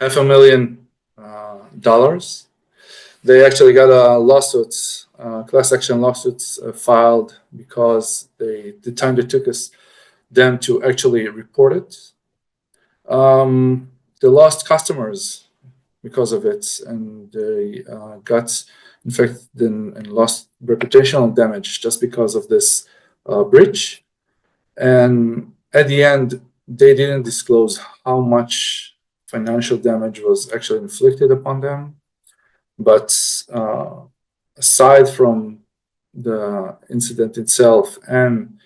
$500,000. They actually got a lawsuit, class action lawsuits filed because the time they took them to actually report it. They lost customers because of it, and they got infected and lost reputational damage just because of this breach. And at the end, they didn't disclose how much financial damage was actually inflicted upon them. But aside from the incident itself and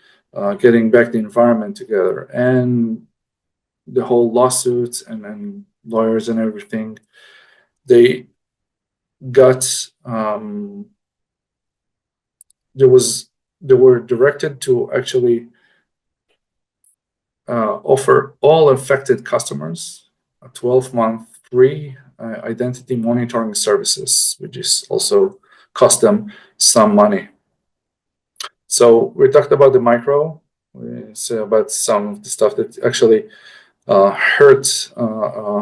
getting back the environment together and the whole lawsuits and lawyers and everything, they got they were directed to actually offer all affected customers a 12-month free identity monitoring services, which is also cost them some money. So we talked about the micro. We said about some of the stuff that actually hurt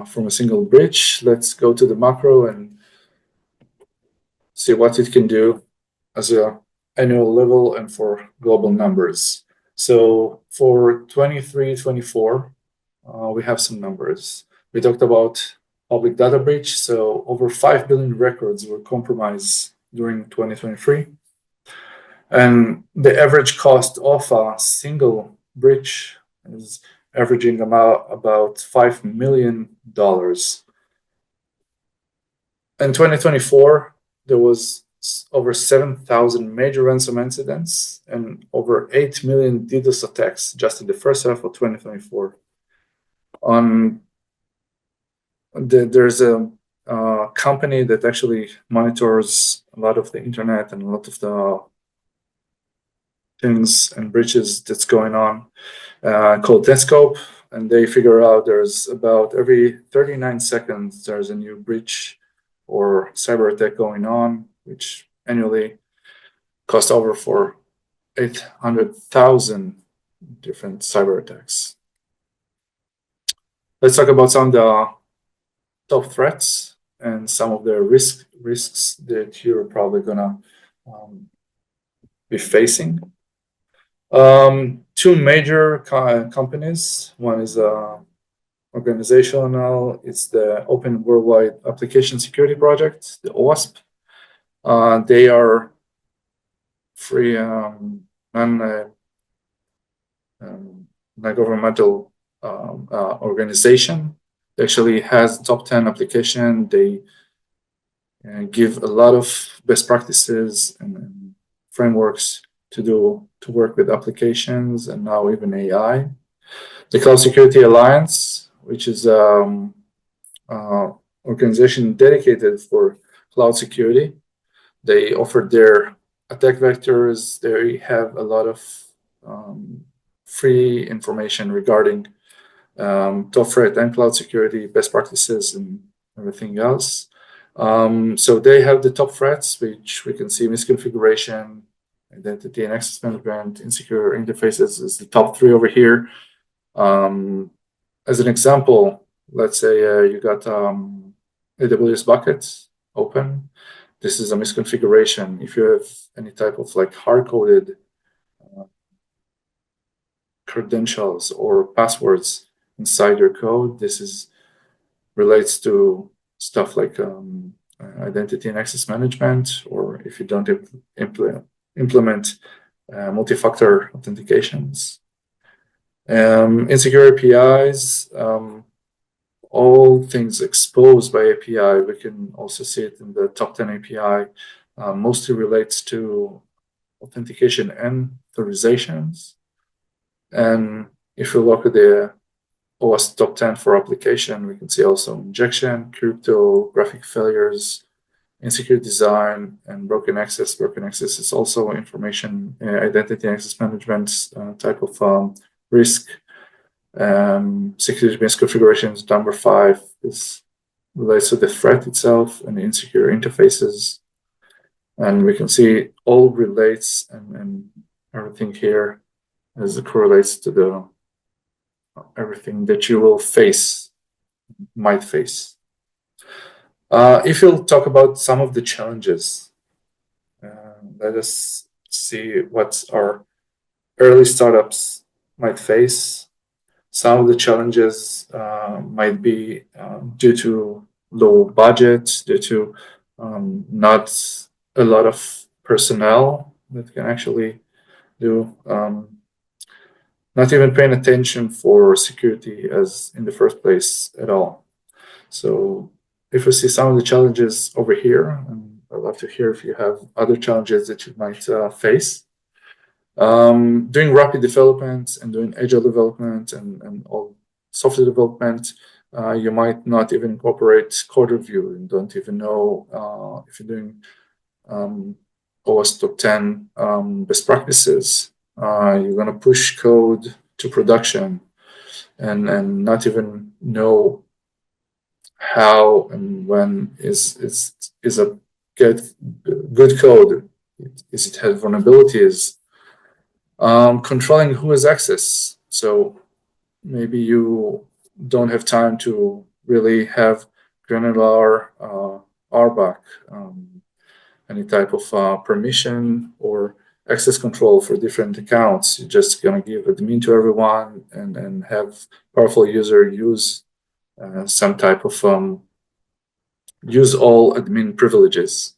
from a single breach. Let's go to the macro and see what it can do as a annual level and for global numbers. So for 23-24, we have some numbers. We talked about public data breach. So over 5 billion records were compromised during 2023. And the average cost of a single breach is averaging about $5 million. In 2024, there was over 7,000 major ransom incidents and over 8 million DDoS attacks just in the first half of 2024. There's a company that actually monitors a lot of the internet and a lot of the things and breaches that's going on called Netscope, and they figure out there's about every 39 seconds there's a new breach or cyber attack going on, which annually cost over for 800,000 different cyber attacks. Let's talk about some of the top threats and some of the risks that you're probably gonna be facing. Two major companies. One is organizational. It's the Open Worldwide Application Security Project, the OWASP. They are free non-governmental organization. It actually has top 10 application. They give a lot of best practices and frameworks to work with applications and now even AI. The Cloud Security Alliance, which is an organization dedicated for cloud security. They offer their attack vectors. They have a lot of free information regarding top threat and cloud security, best practices, and everything else. So they have the top threats, which we can see: misconfiguration, identity and access management, insecure interfaces is the top 3 over here. As an example, let's say you got AWS buckets open. This is a misconfiguration. If you have any type of like hard-coded credentials or passwords inside your code, this relates to stuff like identity and access management, or if you don't implement multi-factor authentications. Insecure APIs, all things exposed by API, we can also see it in the top 10 API, mostly relates to authentication and authorizations. And if you look at the OWASP top 10 for application, we can see also injection, cryptographic failures, insecure design, and broken access. Broken access is also information identity and access management type of risk. Security misconfigurations, number 5, is relates to the threat itself and insecure interfaces. And we can see all relates and everything here as it correlates to the everything that you will might face. If you'll talk about some of the challenges, let us see what our early startups might face. Some of the challenges might be due to low budget, due to not a lot of personnel that can actually do, not even paying attention for security as in the first place at all. So if you see some of the challenges over here, and I'd love to hear if you have other challenges that you might face. Doing rapid development and doing agile development and all software development, you might not even incorporate code review and don't even know if you're doing OS top 10 best practices. You're going to push code to production and not even know how and when is a good code. Is it have vulnerabilities? Controlling who has access. So maybe you don't have time to really have granular RBAC, any type of permission or access control for different accounts. You're just going to give admin to everyone and have powerful user use some type of use all admin privileges.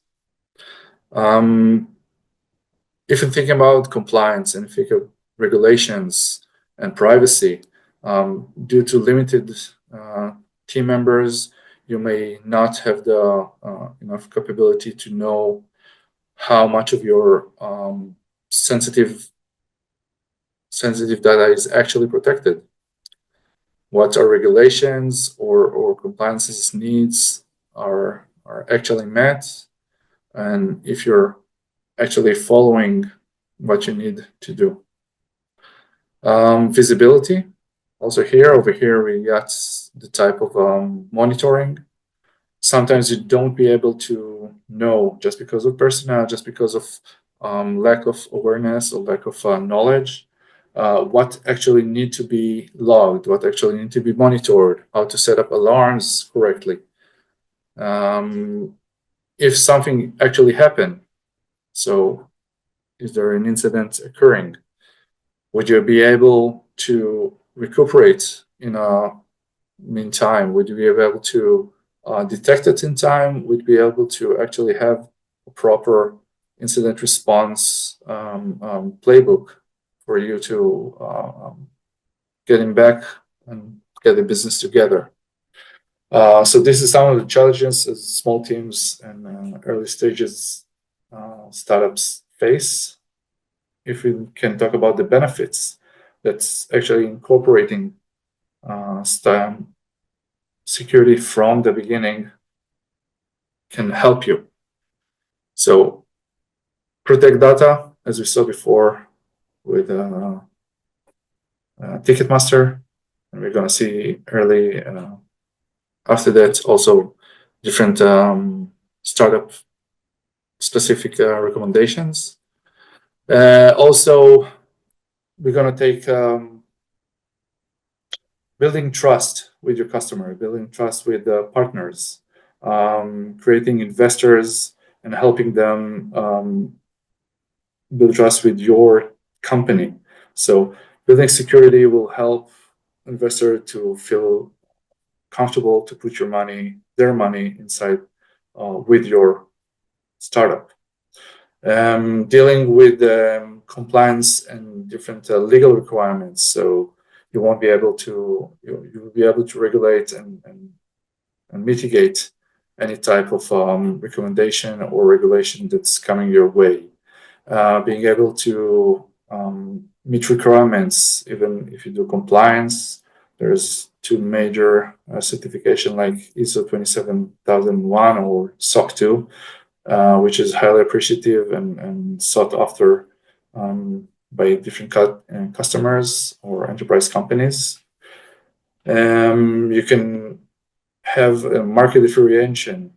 If you're thinking about compliance and think of regulations and privacy, due to limited team members, you may not have the enough capability to know how much of your sensitive data is actually protected. What our regulations or compliance needs are actually met, and if you're actually following what you need to do. Visibility, also over here we got the type of monitoring. Sometimes you don't be able to know just because of personnel, just because of lack of awareness or lack of knowledge, what actually need to be logged, what actually need to be monitored, how to set up alarms correctly. If something actually happened, so is there an incident occurring? Would you be able to recuperate in a meantime? Would you be able to detect it in time? Would you be able to actually have a proper incident response playbook for you to getting back and get the business together? So this is some of the challenges as small teams and early stages startups face. If we can talk about the benefits, that's actually incorporating security from the beginning can help you. So protect data, as we saw before with Ticketmaster, and we're going to see early after that also different startup specific recommendations. Also, we're going to take building trust with your customer, building trust with partners, creating investors and helping them build trust with your company. So building security will help investor to feel comfortable to put their money inside with your startup. Dealing with compliance and different legal requirements, so you won't be able to you will be able to regulate and mitigate any type of recommendation or regulation that's coming your way. Being able to meet requirements, even if you do compliance. There's two major certification like ISO 27001 or SOC 2, which is highly appreciative and sought after by different customers or enterprise companies. You can have a market differentiation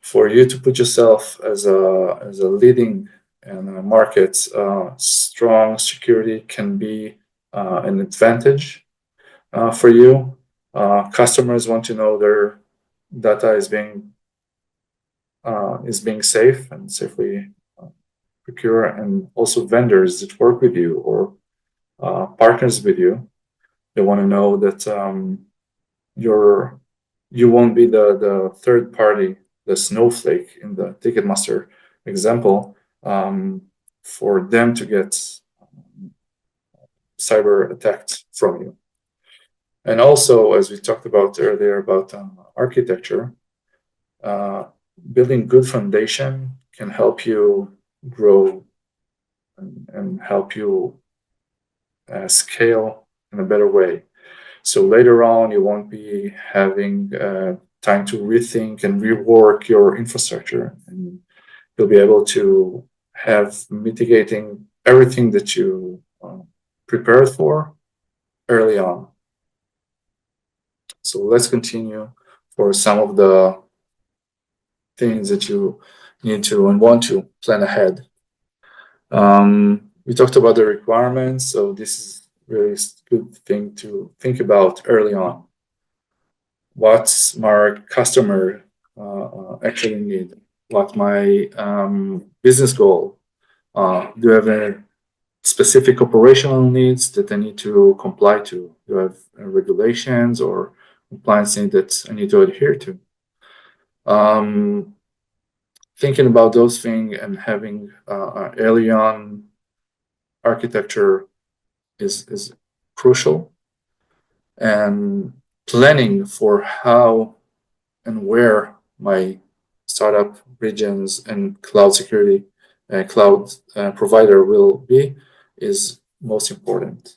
for you to put yourself as a leading in a market. Strong security can be an advantage for you. Customers want to know data is being safe and safely procure, and also vendors that work with you or partners with you. They want to know that you won't be the third party, the snowflake in the Ticketmaster example, for them to get cyber attacked from you. And also, as we talked about earlier about architecture, building good foundation can help you grow and help you scale in a better way. So later on, you won't be having time to rethink and rework your infrastructure, and you'll be able to have mitigating everything that you prepared for early on. So let's continue for some of the things that you need to and want to plan ahead. We talked about the requirements, so this is really a good thing to think about early on. What's my customer actually need? What my business goal? Do I have a specific operational needs that I need to comply to? Do I have regulations or compliance needs that I need to adhere to? Thinking about those things and having early on architecture is crucial, and planning for how and where my startup regions and cloud security cloud provider will be is most important.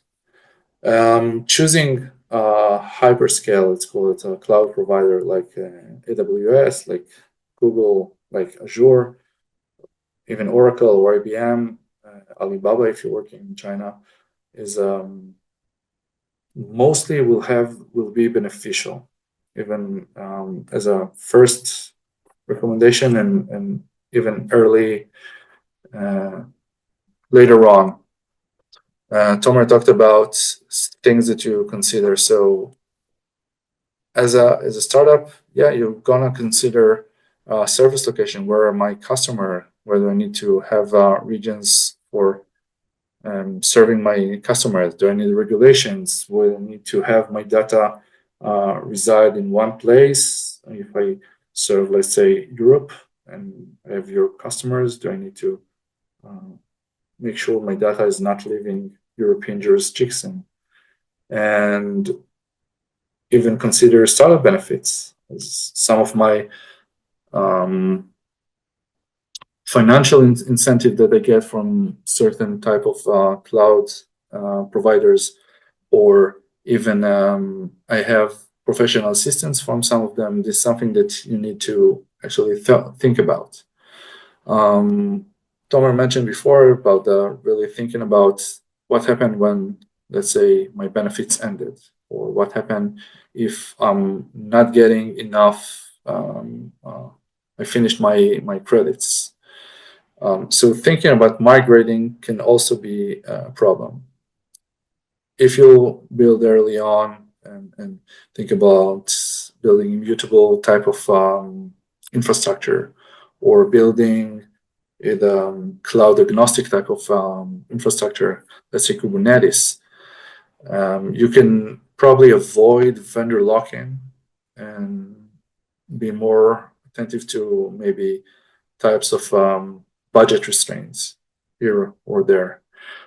Choosing a hyperscale, let's call it a cloud provider like AWS, like Google, like Azure, even Oracle or IBM, Alibaba if you're working in China, is mostly will be beneficial, even as a first recommendation and even early later on. Tomer talked about things that you consider. So as a startup, yeah, you're gonna consider service location. Where are my customer? Where do I need to have regions for serving my customers? Do I need regulations? Will I need to have my data reside in one place? If I serve, let's say, Europe and I have your customers, do I need to make sure my data is not leaving European jurisdiction? And even consider startup benefits. As some of my financial incentive that I get from certain type of cloud providers, or even I have professional assistance from some of them. This is something that you need to actually think about. Tomer mentioned before about really thinking about what happened when, let's say, my benefits ended, or what happened if I'm not getting enough. I finished my credits. So thinking about migrating can also be a problem. If you build early on and think about building immutable type of infrastructure, or building a cloud agnostic type of infrastructure, let's say Kubernetes, you can probably avoid vendor lock-in and be more attentive to maybe types of budget restraints here or there.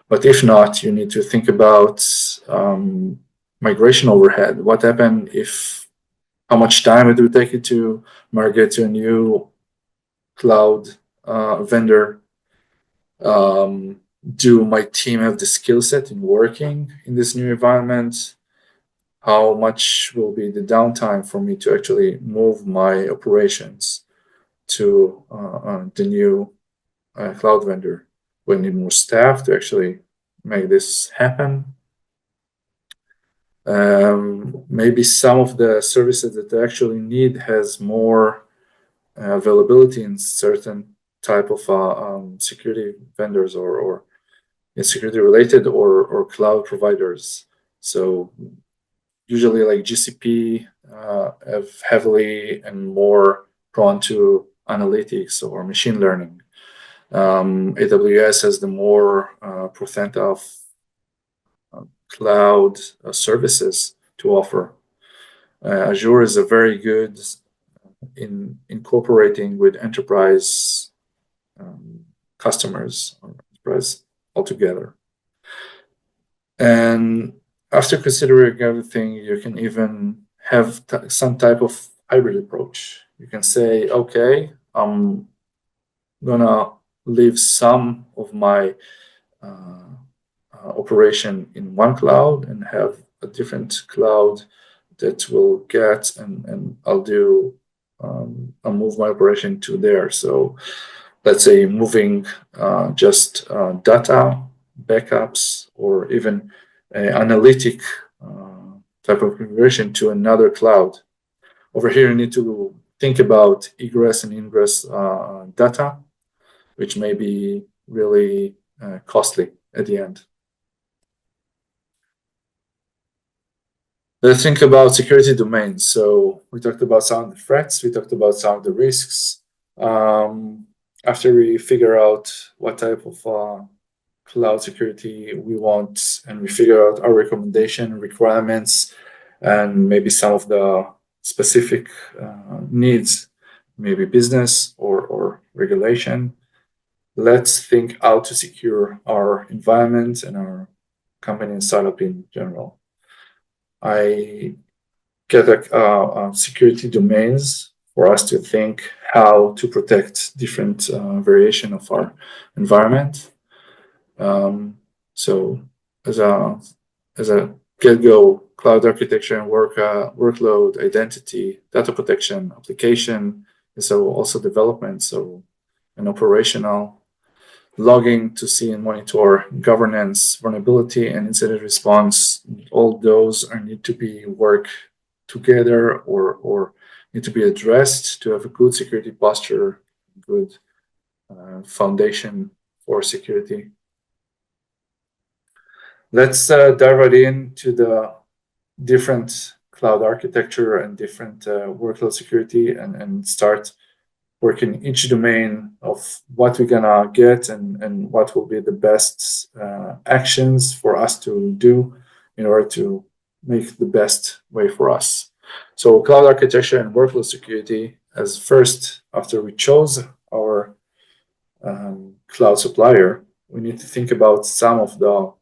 But if not, you need to think about migration overhead. What happened if, how much time it would take you to migrate to a new cloud vendor? Do my team have the skill set in working in this new environment? How much will be the downtime for me to actually move my operations to the new cloud vendor? We need more staff to actually make this happen. Maybe some of the services that they actually need has more availability in certain type of security vendors or security related or cloud providers. So usually like GCP, heavily and more prone to analytics or machine learning. AWS has the more percent of cloud services to offer. Azure is a very good in incorporating with enterprise customers or enterprise altogether. And after considering everything, you can even have some type of hybrid approach. You can say, okay, I'm gonna leave some of my operation in one cloud and have a different cloud that will get, and I'll move my operation to there. So let's say moving just data backups or even analytic type of configuration to another cloud. Over here, you need to think about egress and ingress data, which may be really costly at the end. Let's think about security domains. So we talked about some of the threats, we talked about some of the risks. After we figure out what type of cloud security we want, and we figure out our recommendation requirements and maybe some of the specific needs, maybe business or regulation, let's think how to secure our environment and our company and startup in general. I get security domains for us to think how to protect different variation of our environment. So as a get-go, cloud architecture and workload, identity, data protection, application, and so also development, so and operational, logging to see and monitor, governance, vulnerability, and incident response. All those need to be work together or need to be addressed to have a good security posture, good foundation for security. Let's dive right into the different cloud architecture and different workload security and start working each domain of what we're gonna get and what will be the best actions for us to do in order to make the best way for us. So cloud architecture and workload security, as first, after we chose our cloud supplier, we need to think about some of the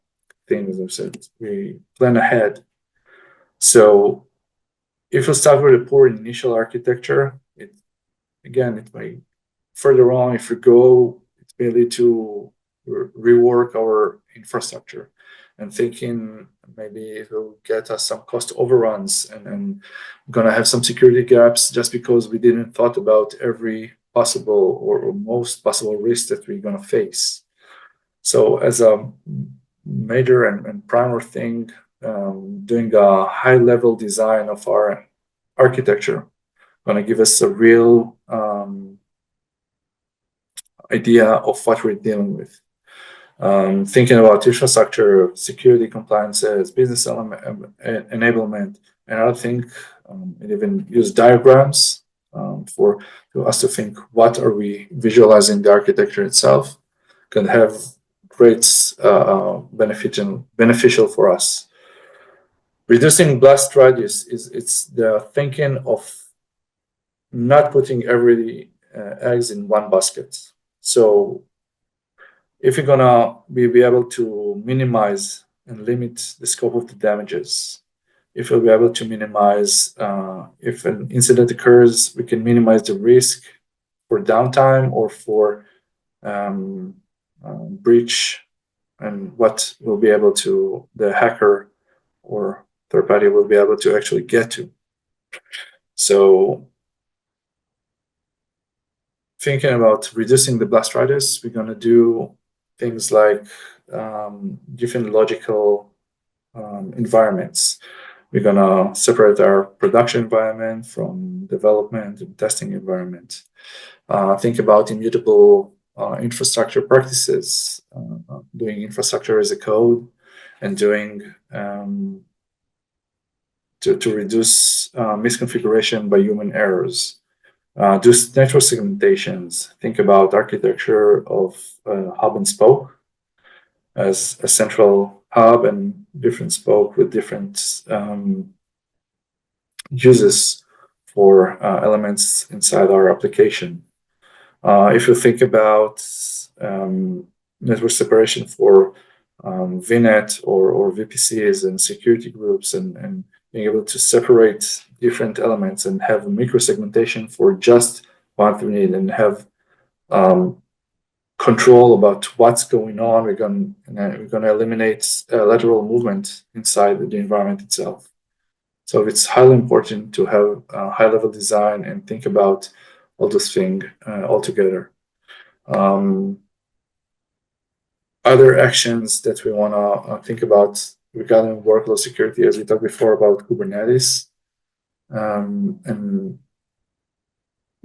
things I said. We plan ahead. So if we start with a poor initial architecture, it may further on, if we go, it's merely to rework our infrastructure and thinking maybe it will get us some cost overruns and gonna have some security gaps just because we didn't thought about every possible or most possible risk that we're gonna face. So as a major and primary thing, doing a high level design of our architecture gonna give us a real idea of what we're dealing with. Thinking about infrastructure, security compliances, business enablement, and I think and even use diagrams for us to think what are we visualizing the architecture itself can have great beneficial for us. Reducing blast radius it's the thinking of not putting every eggs in one basket. So if you're gonna be able to minimize and limit the scope of the damages, if we'll be able to minimize, if an incident occurs, we can minimize the risk for downtime or for breach, and what will be able to, the hacker or third party will be able to actually get to. So thinking about reducing the blast radius, we're gonna do things like different logical environments. We're gonna separate our production environment from development and testing environment. Think about immutable infrastructure practices, doing infrastructure as a code and doing to reduce misconfiguration by human errors. Do network segmentations. Think about architecture of hub and spoke as a central hub and different spoke with different uses for elements inside our application. If you think about network separation for VNet or VPCs and security groups and being able to separate different elements and have micro-segmentation for just what we need and have control about what's going on, we're going to eliminate lateral movement inside the environment itself. So it's highly important to have a high-level design and think about all those things all together. Other actions that we want to think about regarding workload security, as we talked before about Kubernetes and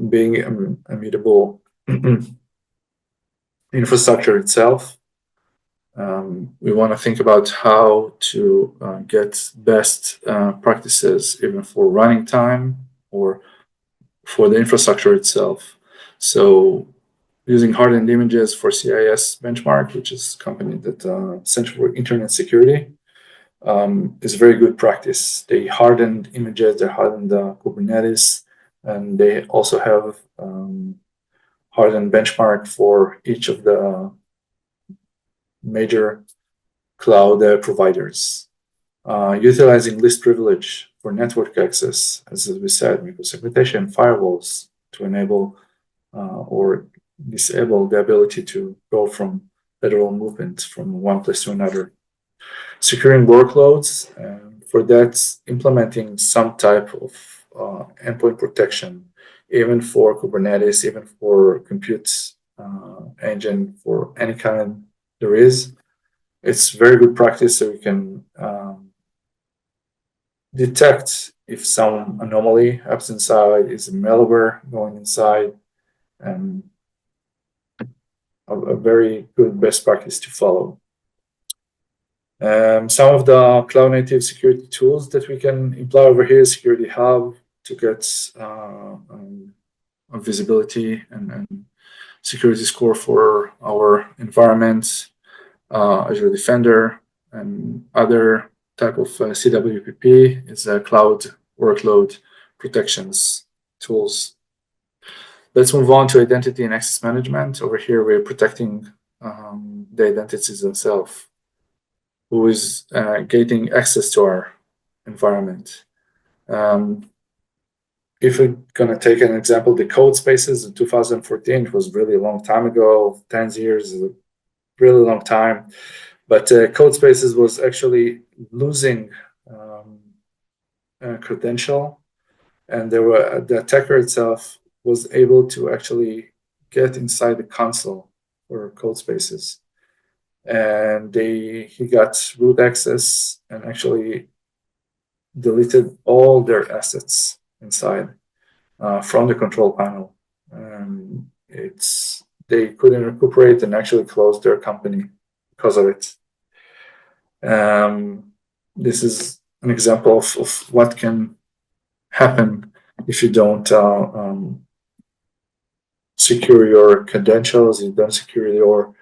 being immutable infrastructure itself. We want to think about how to get best practices even for running time or for the infrastructure itself. So using hardened images for CIS benchmark, which is a company that Center for Internet Security, is a very good practice. They hardened images, they hardened Kubernetes, and they also have hardened benchmark for each of the major cloud providers. Utilizing least privilege for network access, as we said, micro-segmentation, firewalls to enable or disable the ability to go from lateral movement from one place to another. Securing workloads, for that, implementing some type of endpoint protection, even for Kubernetes, even for compute engine, for any kind there is. It's very good practice so we can detect if some anomaly happens inside, is a malware going inside, and a very good best practice to follow. Some of the cloud native security tools that we can employ over here, Security Hub to get visibility and security score for our environment, Azure Defender, and other type of CWPP is cloud workload protections tools. Let's move on to identity and access management. Over here, we're protecting the identities themselves, who is getting access to our environment. If we're going to take an example, the code spaces in 2014, it was really a long time ago, 10 years is a really long time. But code spaces was actually losing credential, and the attacker itself was able to actually get inside the console for code spaces. And he got root access and actually deleted all their assets inside from the control panel. They couldn't recuperate and actually closed their company because of it. This is an example of what can happen if you don't secure your credentials, you don't secure your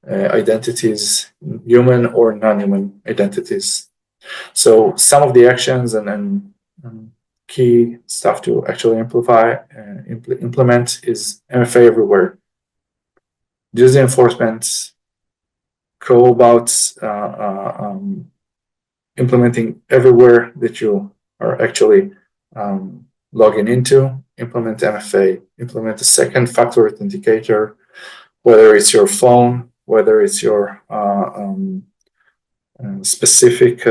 identities, human or non-human identities. So some of the actions and key stuff to actually implement is MFA everywhere. Use the enforcement, go about implementing everywhere that you are actually logging into, implement MFA, implement a second factor authenticator, whether it's your phone, whether it's your specific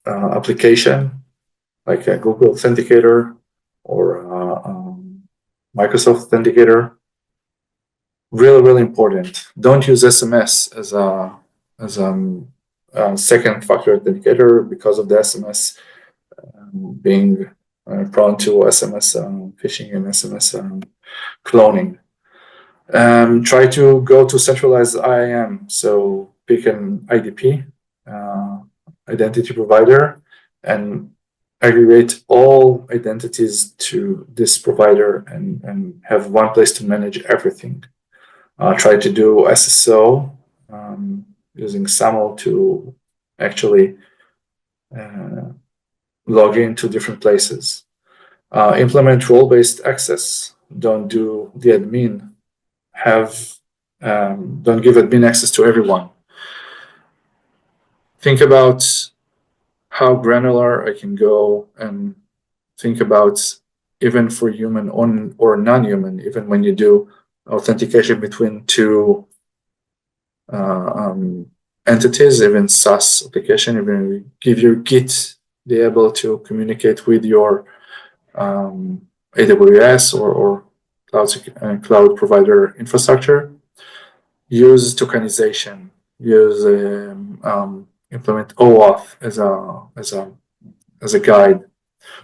application, like a Google Authenticator or Microsoft Authenticator. Really, really important. Don't use SMS as a second factor authenticator because of the SMS being prone to SMS phishing and SMS cloning. Try to go to centralized IAM. So pick an IDP, identity provider, and aggregate all identities to this provider and have one place to manage everything. Try to do SSO using SAML to actually log into different places. Implement role-based access. Don't do the admin. Don't give admin access to everyone. Think about how granular I can go, and think about even for human or non-human, even when you do authentication between two entities, even SaaS application, even you give your Git, be able to communicate with your AWS or cloud provider infrastructure. Use tokenization. Use implement OAuth as a guide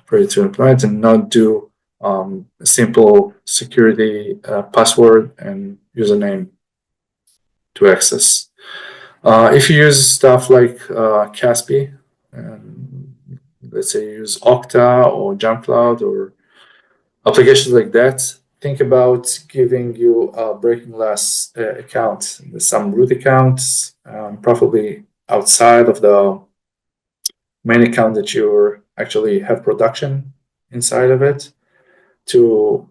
for you to implement, and not do simple security password and username to access. If you use stuff like Caspi, let's say you use Okta or JumpCloud or applications like that, think about giving you a breaking glass account, some root accounts, preferably outside of the main account that you actually have production inside of it, to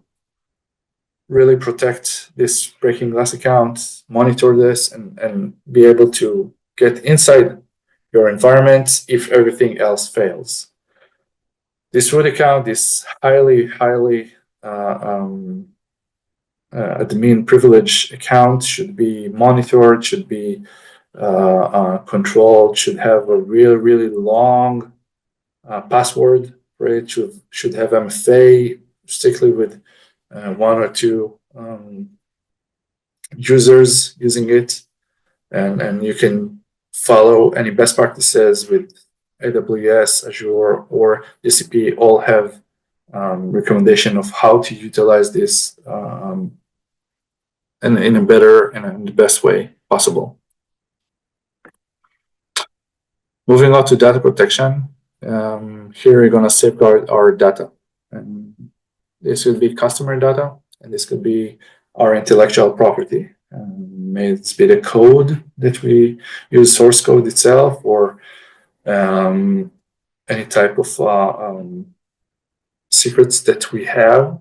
really protect this breaking glass account, monitor this, and be able to get inside your environment if everything else fails. This root account is highly admin privilege account, should be monitored, should be controlled, should have a really long password for it, should have MFA, strictly with one or two users using it, and you can follow any best practices with AWS, Azure, or GCP. All have recommendation of how to utilize this in a better and in the best way possible. Moving on to data protection. Here we're going to safeguard our data, and this will be customer data, and this could be our intellectual property. May it be the code that we use, source code itself, or any type of secrets that we have.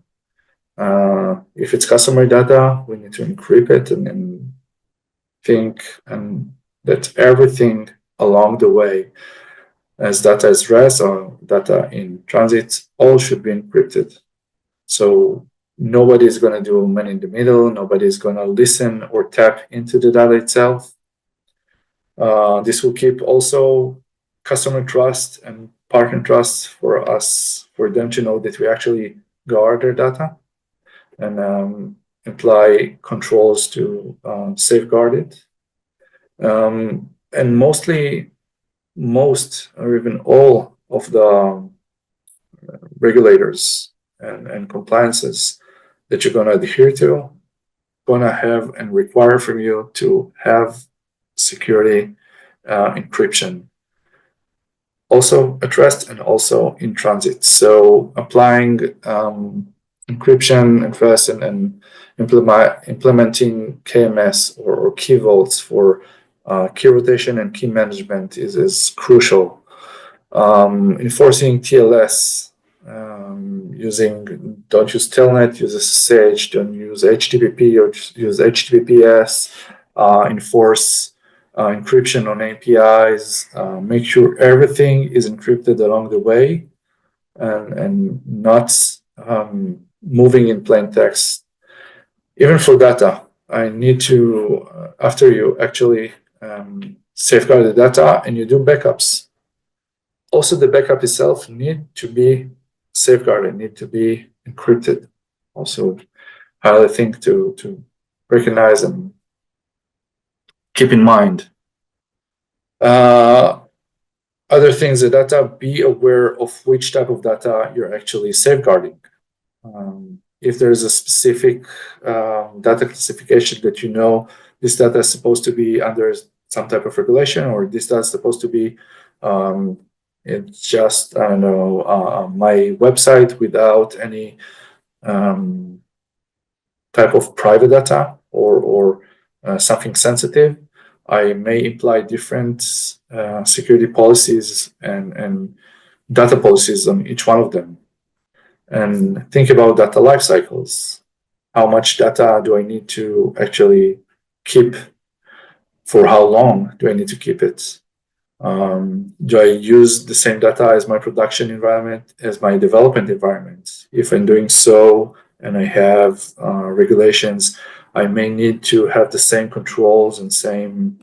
If it's customer data, we need to encrypt it and think that everything along the way, as data is rest or data in transit, all should be encrypted. So nobody's going to do man in the middle. Nobody's going to listen or tap into the data itself. This will keep also customer trust and partner trust for us, for them to know that we actually guard their data, and apply controls to safeguard it. And most or even all of the regulators and compliances that you're going to adhere to, going to have and require from you to have security encryption, also at rest and also in transit. So applying encryption at rest and implementing KMS or key vaults for key rotation and key management is crucial. Enforcing TLS, don't use Telnet, use SSH, don't use HTTP or use HTTPS, enforce encryption on APIs, make sure everything is encrypted along the way, and not moving in plain text. Even for data, I need to, after you actually safeguard the data and you do backups, also the backup itself need to be safeguarded, need to be encrypted. Also, another thing to recognize and keep in mind. Other things, the data, be aware of which type of data you're actually safeguarding. If there's a specific data classification that you know this data is supposed to be under some type of regulation, or this data is supposed to be It's just, I don't know, my website without any type of private data or something sensitive, I may imply different security policies and data policies on each one of them. And think about data life cycles. How much data do I need to actually keep? For how long do I need to keep it? Do I use the same data as my production environment, as my development environment? If I'm doing so and I have regulations, I may need to have the same controls and same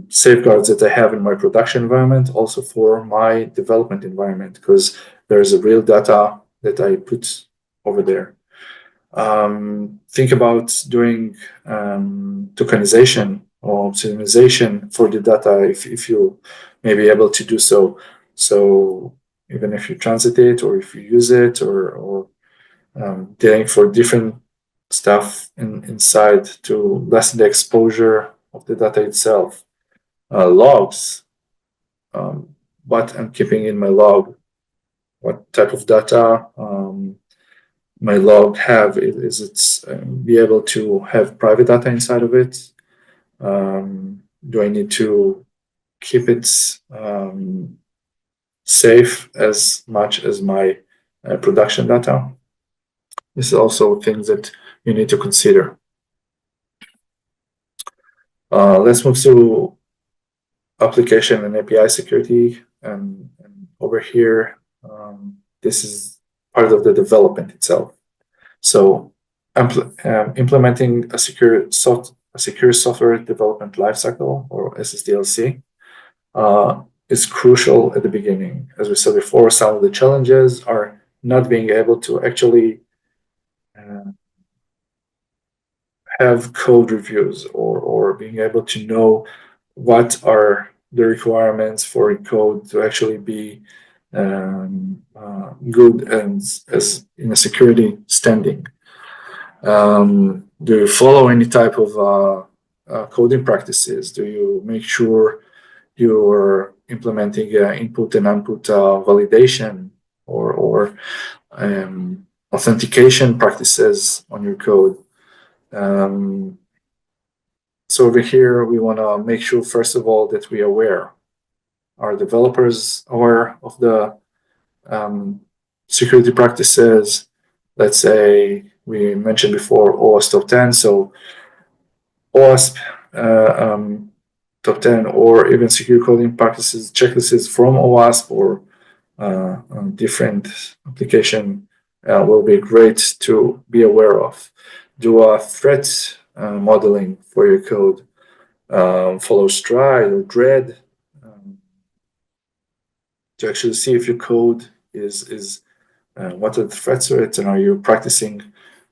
safeguards that I have in my production environment, also for my development environment, because there's a real data that I put over there. Think about doing tokenization or pseudonymization for the data if you may be able to do so. So even if you transit it or if you use it or dealing for different stuff inside to lessen the exposure of the data itself. Logs, what I'm keeping in my log, what type of data my log have, is it be able to have private data inside of it? Do I need to keep it safe as much as my production data? This is also things that you need to consider. Let's move to application and API security. And over here, this is part of the development itself. So implementing a secure software development lifecycle, or SSDLC, is crucial at the beginning. As we said before, some of the challenges are not being able to actually have code reviews or being able to know what are the requirements for a code to actually be good and as in a security standing. Do you follow any type of coding practices? Do you make sure you're implementing input and output validation or authentication practices on your code? So over here, we want to make sure, first of all, that we are aware. Are developers aware of the security practices? Let's say we mentioned before OWASP top 10. So OWASP top 10 or even secure coding practices, checklists from OWASP or different application will be great to be aware of. Do a threat modeling for your code. Follow Stride or Dread to actually see if your code is what are the threats to it, and are you practicing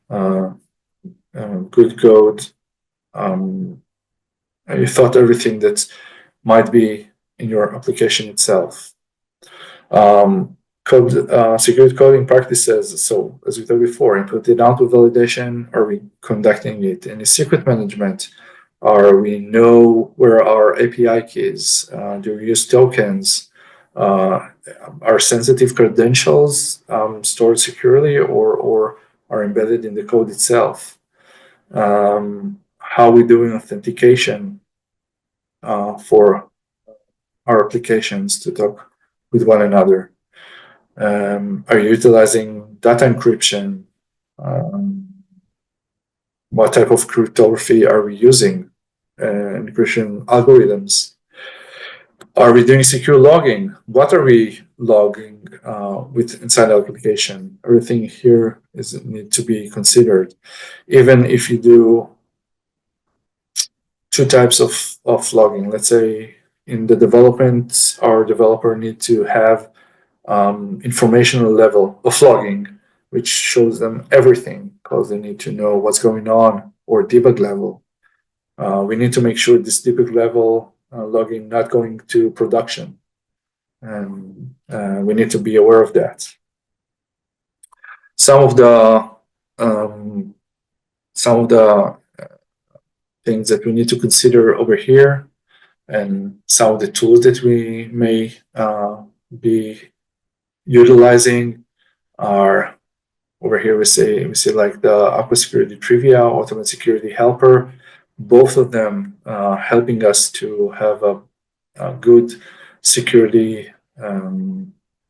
good code? You thought everything that might be in your application itself. Security coding practices. So as we talked before, input and output validation. Are we conducting it? Any secret management? Are we know where our API keys? Do we use tokens? Are sensitive credentials stored securely or are embedded in the code itself? How are we doing authentication for our applications to talk with one another? Are you utilizing data encryption? What type of cryptography are we using? Encryption algorithms. Are we doing secure logging? What are we logging with inside the application? Everything here need to be considered. Even if you do two types of logging, let's say in the development, our developer need to have informational level of logging, which shows them everything because they need to know what's going on, or debug level. We need to make sure this debug level logging not going to production, and we need to be aware of that. Some of the things that we need to consider over here and some of the tools that we may be utilizing are over here. We see like the Aqua Security Trivia, Automated Security Helper, both of them helping us to have a good security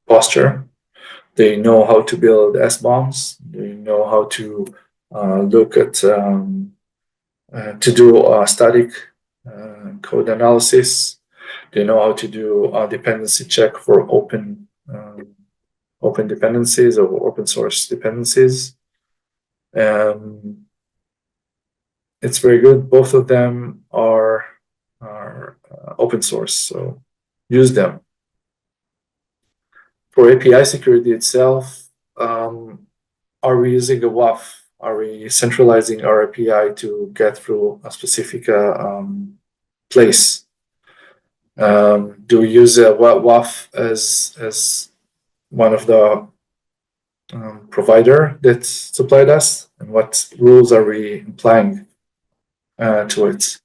posture. They know how to build SBOMs. They know how to look at to do static code analysis. They know how to do a dependency check for open dependencies or open source dependencies. It's very good. Both of them are open source, so use them. For API security itself, are we using a WAF? Are we centralizing our API to get through a specific place? Do we use a WAF as one of the provider that supplied us, and what rules are we applying to it?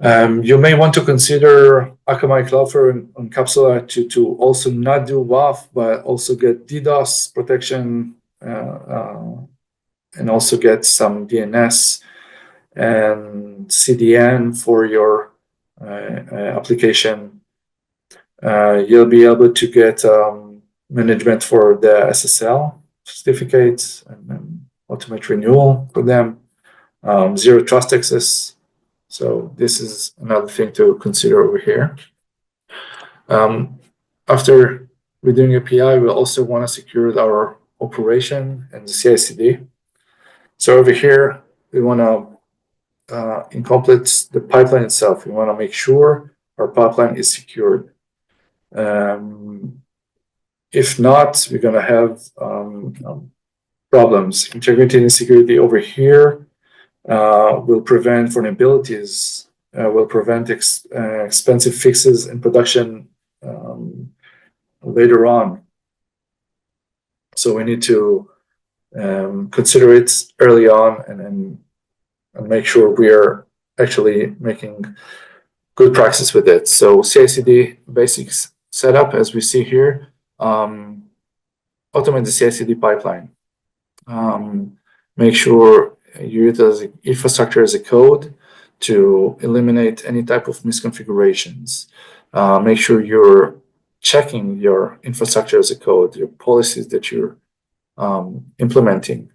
You may want to consider Akamai Cloudflare and Capsula to also not do WAF, but also get DDoS protection and also get some DNS and CDN for your application. You'll be able to get management for the SSL certificates and automate renewal for them, zero trust access. So this is another thing to consider over here. After we're doing API, we also want to secure our operation and the CI/CD. So over here, we want to incomplete the pipeline itself. We want to make sure our pipeline is secured. If not, we're going to have problems. Integrity and security over here will prevent vulnerabilities, will prevent expensive fixes in production later on. So we need to consider it early on and make sure we are actually making good practice with it. So CI/CD basics setup, as we see here, automate the CI/CD pipeline. Make sure you utilize infrastructure as a code to eliminate any type of misconfigurations. Make sure you're checking your infrastructure as a code, your policies that you're implementing.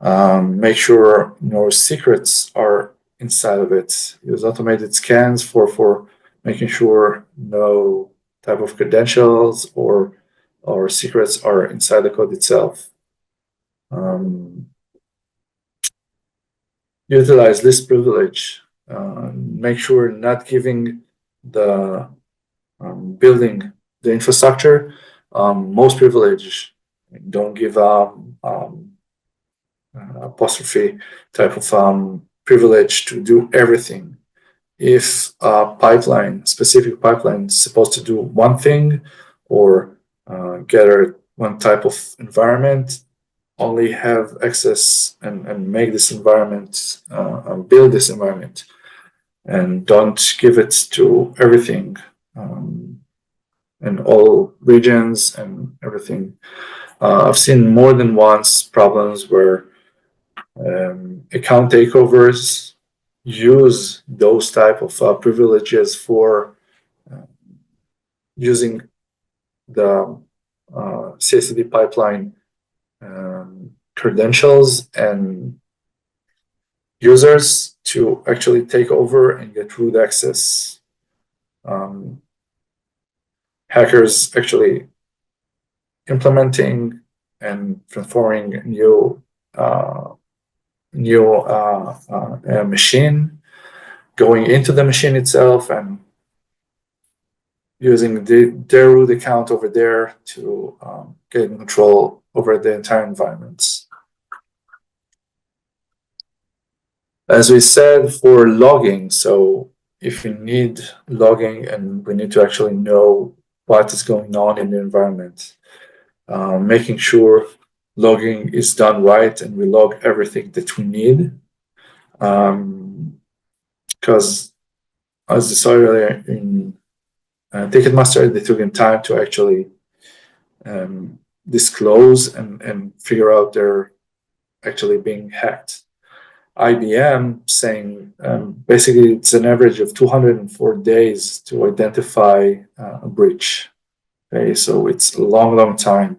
Make sure no secrets are inside of it. Use automated scans for making sure no type of credentials or secrets are inside the code itself. Utilize least privilege. Make sure not giving the building the infrastructure most privilege. Don't give apostrophe type of privilege to do everything. If a pipeline, specific pipeline, is supposed to do one thing or gather one type of environment, only have access and make this environment, build this environment, and don't give it to everything in all regions and everything. I've seen more than once problems where account takeovers use those type of privileges for using the CI/CD pipeline credentials and users to actually take over and get root access. Hackers actually implementing and transforming new machine, going into the machine itself and using their root account over there to get control over the entire environments. As we said, for logging, so if we need logging and we need to actually know what is going on in the environment, making sure logging is done right and we log everything that we need, because as I saw earlier in Ticketmaster, they took in time to actually disclose and figure out they're actually being hacked. IBM saying basically it's an average of 204 days to identify a breach. Okay, so it's a long time.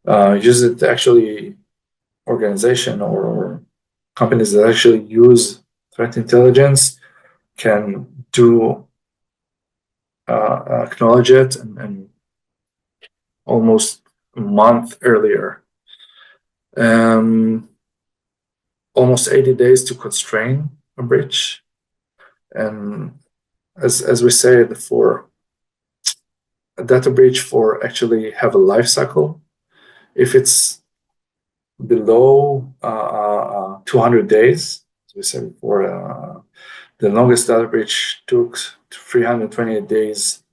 Use it actually organization or companies that actually use threat intelligence can do acknowledge it and almost a month earlier. Almost 80 days to constrain a breach. And as we said before, a data breach for actually have a life cycle. If it's below 200 days, as we said before, the longest data breach took 328 days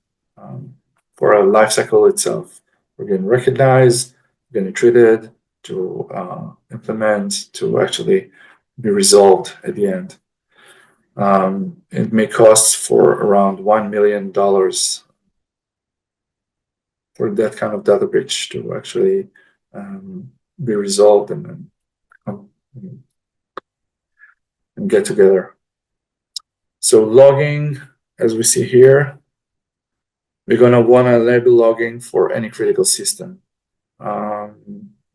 for a life cycle itself. We're getting recognized, we're getting treated, to implement, to actually be resolved at the end. It may cost for around $1 million for that kind of data breach to actually be resolved and get together. So logging, as we see here, we're going to want to label logging for any critical system.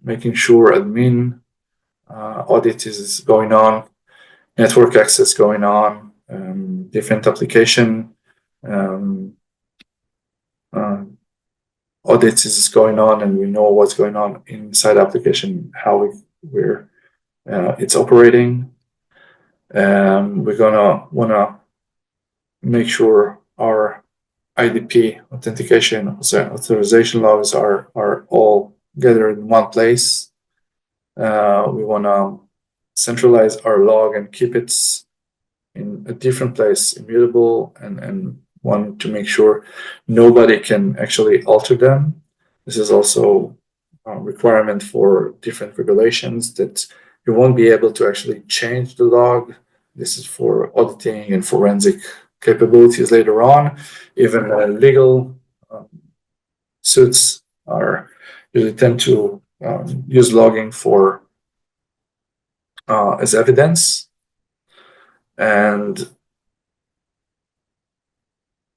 Making sure admin audit is going on, network access going on, different application audits is going on, and we know what's going on inside the application, how it's operating. We're gonna wanna make sure our IDP authentication authorization logs are all gathered in one place. We wanna centralize our log and keep it in a different place, immutable, and want to make sure nobody can actually alter them. This is also a requirement for different regulations that you won't be able to actually change the log. This is for auditing and forensic capabilities later on. Even legal suits are usually tend to use logging for as evidence. And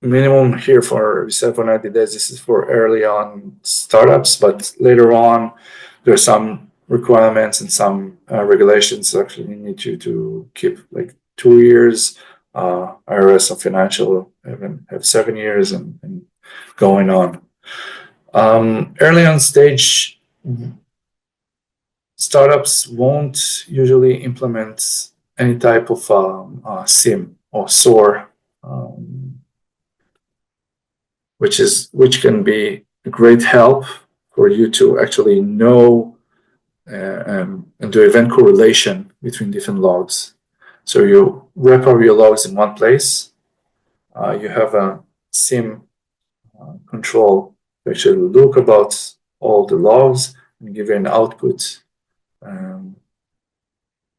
minimum here for we said for 90 days, this is for early on startups, but later on there are some requirements and some regulations that actually need you to keep like 2 years. IRS and financial even have 7 years and going on. Early on stage, startups won't usually implement any type of SIM or SOAR, which can be a great help for you to actually know and do event correlation between different logs. So you wrap up your logs in one place. You have a SIM control to actually look about all the logs and give you an output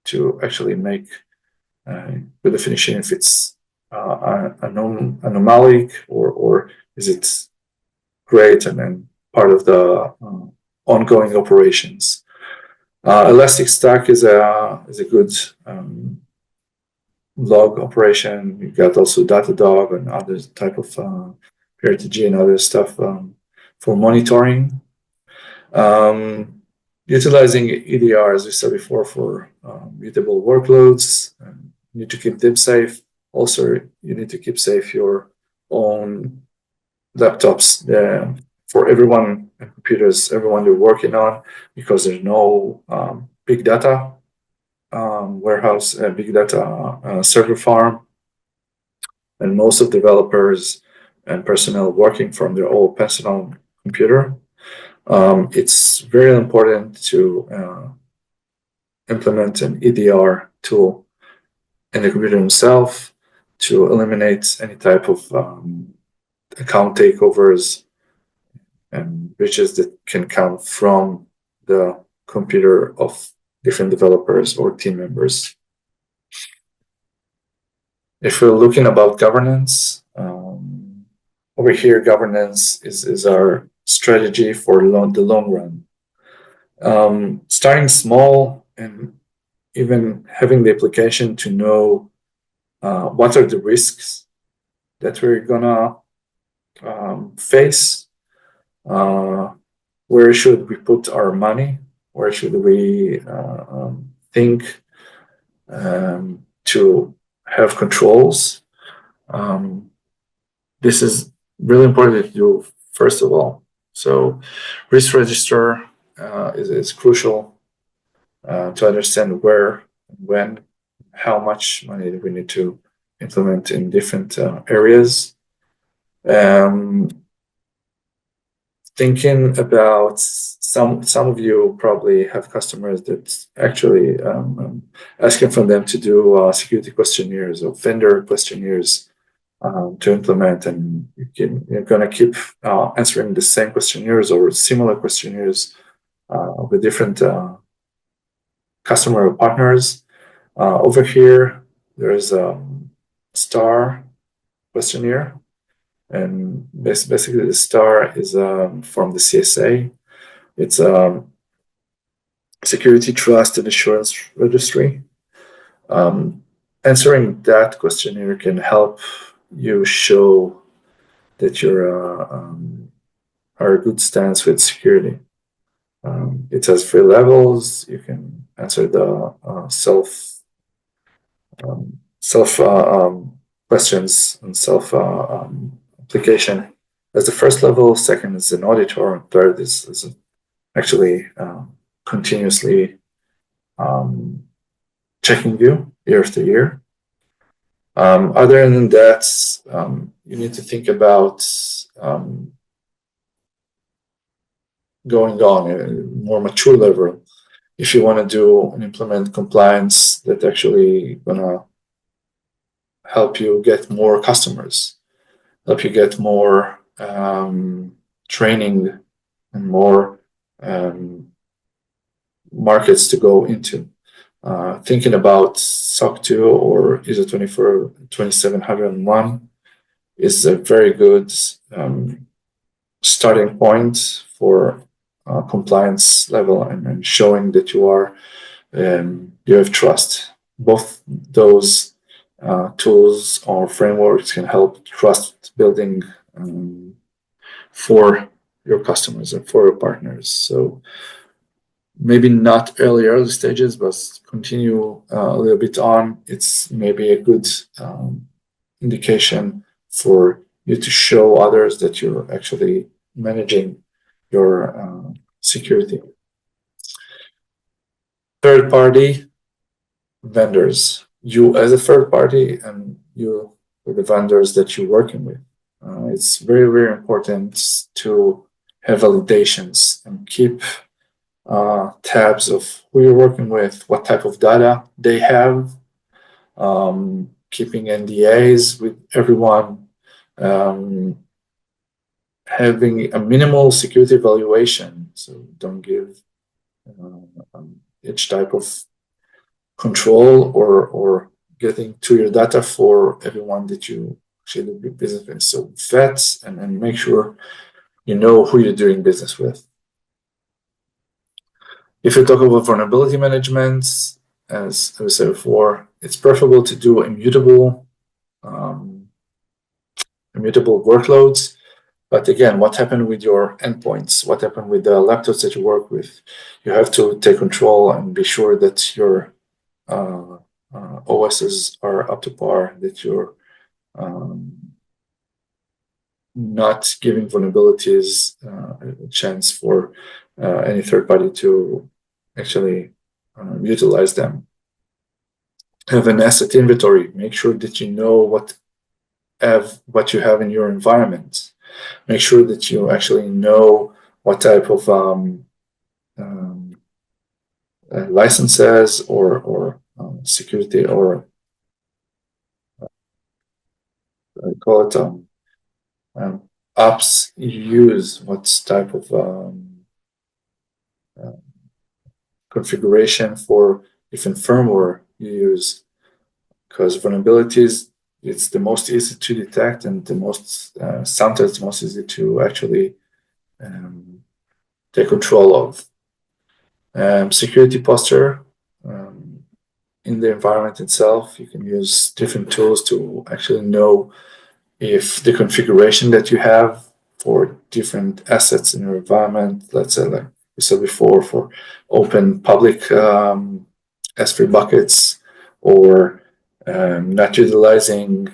to actually make the definition if it's anomalic or is it great and then part of the ongoing operations. Elastic Stack is a good log operation. You've got also Datadog and other type of PRTG and other stuff for monitoring. Utilizing EDR, as we said before, for mutable workloads. You need to keep them safe. Also, you need to keep safe your own laptops for everyone and computers, everyone you're working on, because there's no big data warehouse, big data server farm, and most of developers and personnel working from their own personal computer. It's very important to implement an EDR tool in the computer himself to eliminate any type of account takeovers and breaches that can come from the computer of different developers or team members. If we're looking about governance, over here, governance is our strategy for the long run. Starting small and even having the application to know what are the risks that we're gonna face, where should we put our money, where should we think to have controls. This is really important to do first of all. So risk register is crucial to understand where, when, how much money we need to implement in different areas. Thinking about some of you probably have customers that actually asking for them to do security questionnaires or vendor questionnaires to implement, and you're going to keep answering the same questionnaires or similar questionnaires with different customer partners. Over here, there's a STAR questionnaire, and basically the STAR is from the CSA. It's Security, Trust, and Assurance Registry. Answering that questionnaire can help you show that you're are a good stance with security. It has 3 levels. You can answer the self questions and self application as the first level. Second is an auditor, and third is actually continuously checking you year after year. Other than that, you need to think about going on a more mature level. If you want to do and implement compliance that actually gonna help you get more customers, help you get more training and more markets to go into. Thinking about SOC 2 or ISO 27701 is a very good starting point for compliance level and showing that you are you have trust. Both those tools or frameworks can help trust building for your customers and for your partners. So maybe not early stages, but continue a little bit on. It's maybe a good indication for you to show others that you're actually managing your security. Third-party vendors. You as a third party and you with the vendors that you're working with. It's very, very important to have validations and keep tabs of who you're working with, what type of data they have, keeping NDAs with everyone, having a minimal security evaluation. So don't give each type of control or getting to your data for everyone that you actually do business with. So vet and make sure you know who you're doing business with. If you talk about vulnerability management, as I said before, it's preferable to do immutable workloads. But again, what happened with your endpoints? What happened with the laptops that you work with? You have to take control and be sure that your OSs are up to par, that you're not giving vulnerabilities a chance for any third party to actually utilize them. Have an asset inventory. Make sure that you know what you have in your environment. Make sure that you actually know what type of licenses or security or I call it apps you use, what type of configuration for different firmware you use, because vulnerabilities it's the most easy to detect and the most sometimes the most easy to actually take control of. Security posture in the environment itself. You can use different tools to actually know if the configuration that you have for different assets in your environment, let's say, like we said before, for open public S3 buckets, or not utilizing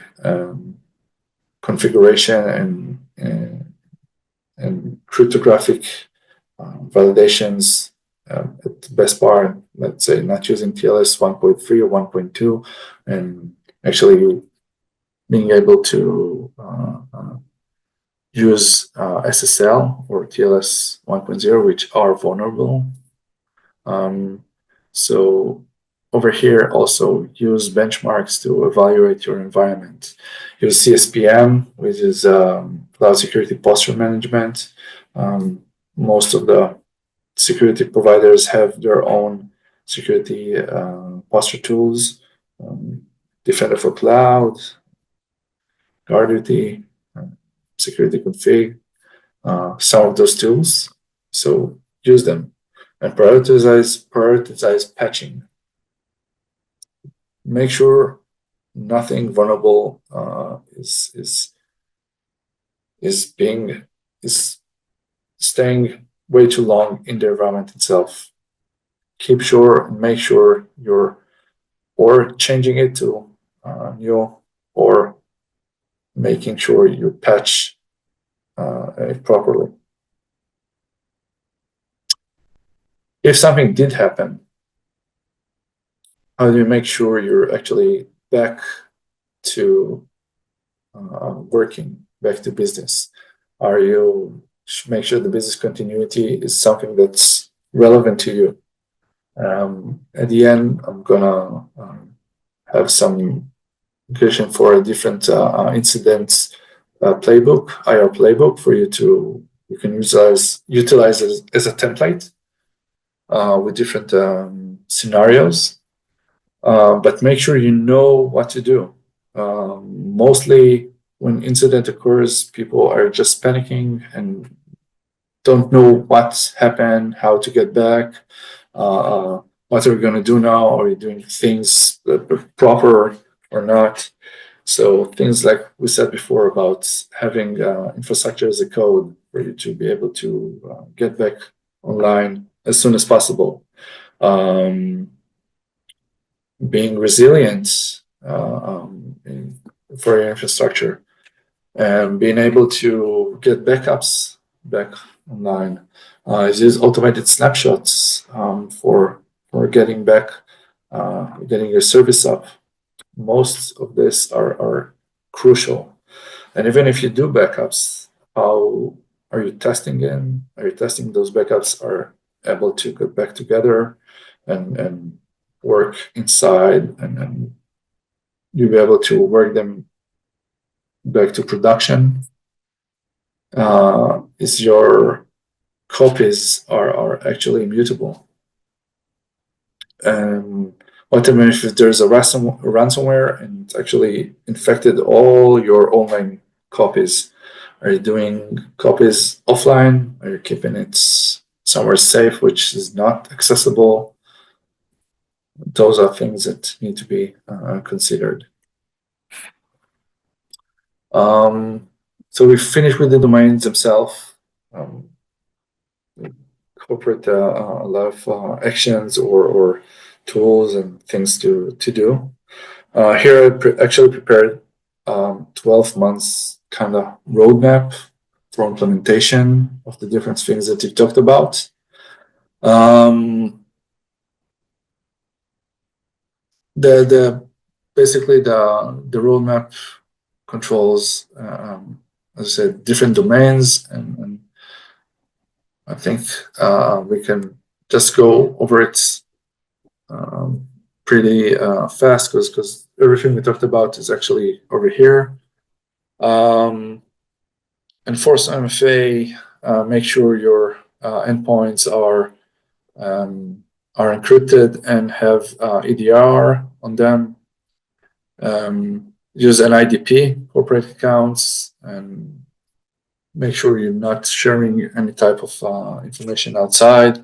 configuration and cryptographic validations at the best part, let's say not using TLS 1.3 or 1.2, and actually being able to use SSL or TLS 1.0, which are vulnerable. So over here, also use benchmarks to evaluate your environment. Use CSPM, which is Cloud Security Posture Management. Most of the security providers have their own security posture tools. Defender for Cloud, GuardDuty, Security Config, some of those tools. So use them and prioritize patching. Make sure nothing vulnerable is staying way too long in the environment itself. Make sure you're or changing it to new, or making sure you patch it properly. If something did happen, how do you make sure you're actually back to working, back to business? Are you make sure the business continuity is something that's relevant to you? At the end, I'm gonna have some question for a different incidents playbook, IR playbook, for you can utilize it as a template with different scenarios. But make sure you know what to do. Mostly when incident occurs, people are just panicking and don't know what's happened, how to get back, what are we going to do now? Are we doing things proper or not? So things like we said before about having infrastructure as a code for you to be able to get back online as soon as possible. Being resilient for your infrastructure, and being able to get backups back online. Use automated snapshots for getting back, getting your service up. Most of this are crucial. And even if you do backups, how are you testing in? Are you testing those backups are able to get back together and work inside, and you'll be able to work them back to production? Is your copies are actually immutable? What if there's a ransomware and it's actually infected all your online copies? Are you doing copies offline? Are you keeping it somewhere safe, which is not accessible? Those are things that need to be considered. So we finished with the domains themselves. Incorporate a lot of actions or tools and things to do. Here I actually prepared 12 months kind of roadmap for implementation of the different things that you talked about. Basically the roadmap controls, as I said, different domains, and I think we can just go over it pretty fast because everything we talked about is actually over here. Enforce MFA. Make sure your endpoints are encrypted and have EDR on them. use an IDP, corporate accounts, and make sure you're not sharing any type of information outside.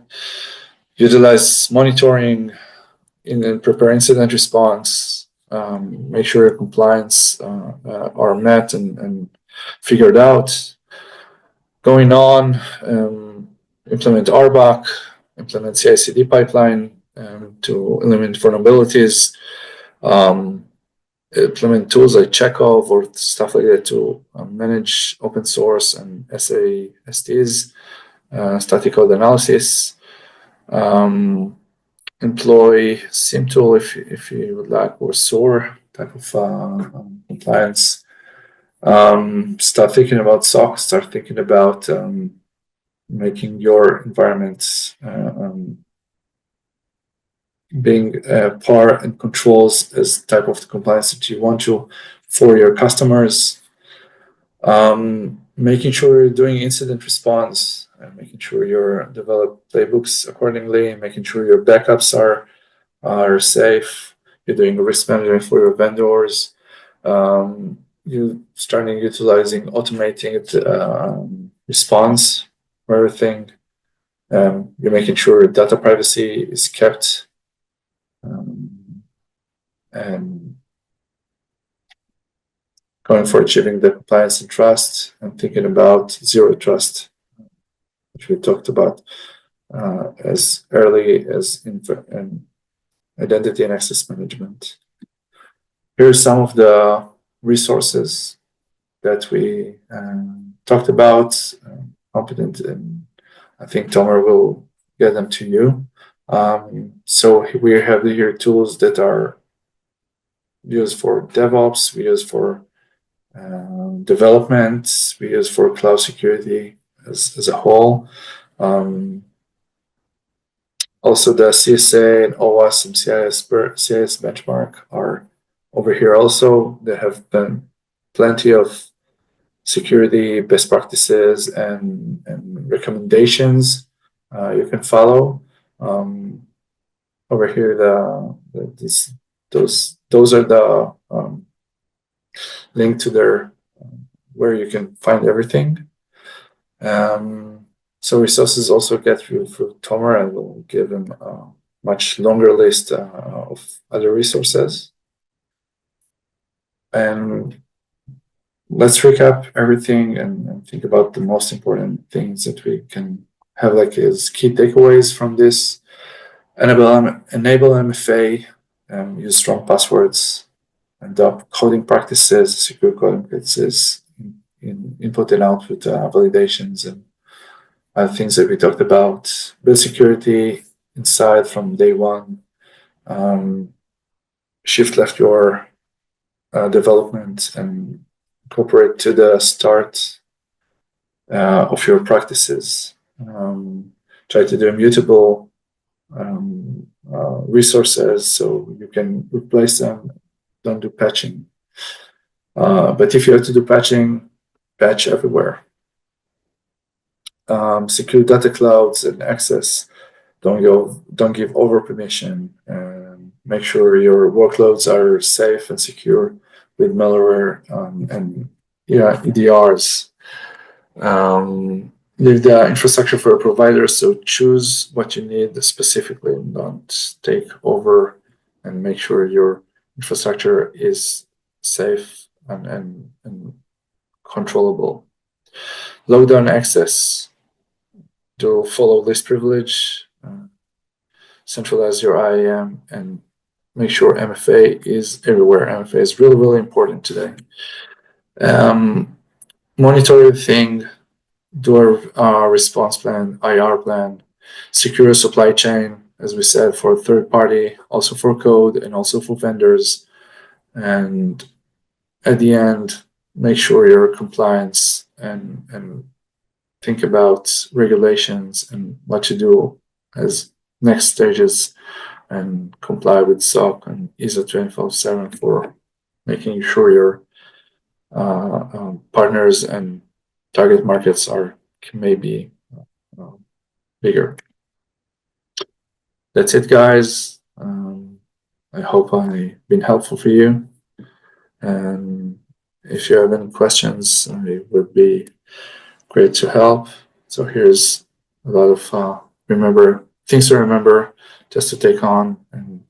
Utilize monitoring and prepare incident response. Make sure your compliance are met and figured out. Going on, implement RBAC, implement CI/CD pipeline to eliminate vulnerabilities. Implement tools like Chekhov or stuff like that to manage open source and SASTs, static code analysis. Employ SIEM-Tool if you would like, or SOAR type of compliance. Start thinking about SOC, start thinking about making your environments being par and controls as type of the compliance that you want to for your customers. Making sure you're doing incident response, making sure you're develop playbooks accordingly, making sure your backups are safe. You're doing risk management for your vendors. You're starting utilizing automating response for everything. You're making sure data privacy is kept. And going for achieving the compliance and trust, and thinking about zero trust, which we talked about as early as in identity and access management. Here's some of the resources that we talked about. Competent, and I think Tomer will get them to you. So we have here tools that are used for DevOps, we use for development, we use for cloud security as a whole. Also, the CSA and OWASP and CIS benchmark are over here also. There have been plenty of security best practices and recommendations you can follow. Over here, those are the link to their where you can find everything. So resources also get through Tomer, and we'll give him a much longer list of other resources. And let's recap everything and think about the most important things that we can have like as key takeaways from this. Enable MFA, use strong passwords, adopt coding practices, secure coding practices in input and output validations and other things that we talked about. Build security inside from day one. Shift left your development and incorporate to the start of your practices. Try to do immutable resources so you can replace them. Don't do patching. But if you have to do patching, patch everywhere. Secure data clouds and access. Don't give over permission. Make sure your workloads are safe and secure with malware and EDRs. Leave the infrastructure for a provider, so choose what you need specifically and don't take over, and make sure your infrastructure is safe and controllable. Lock down access. Do follow list privilege. Centralize your IAM and make sure MFA is everywhere. MFA is really, really important today. Monitor everything. Do a response plan, IR plan. Secure a supply chain, as we said, for third party, also for code and also for vendors. And at the end, make sure you're compliance and think about regulations and what to do as next stages, and comply with SOC and ISO 257 for making sure your partners and target markets are maybe bigger. That's it, guys. I hope I've been helpful for you. And if you have any questions, it would be great to help. So here's a lot of things to remember, just to take on and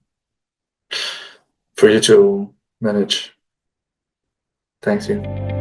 for you to manage. Thank you.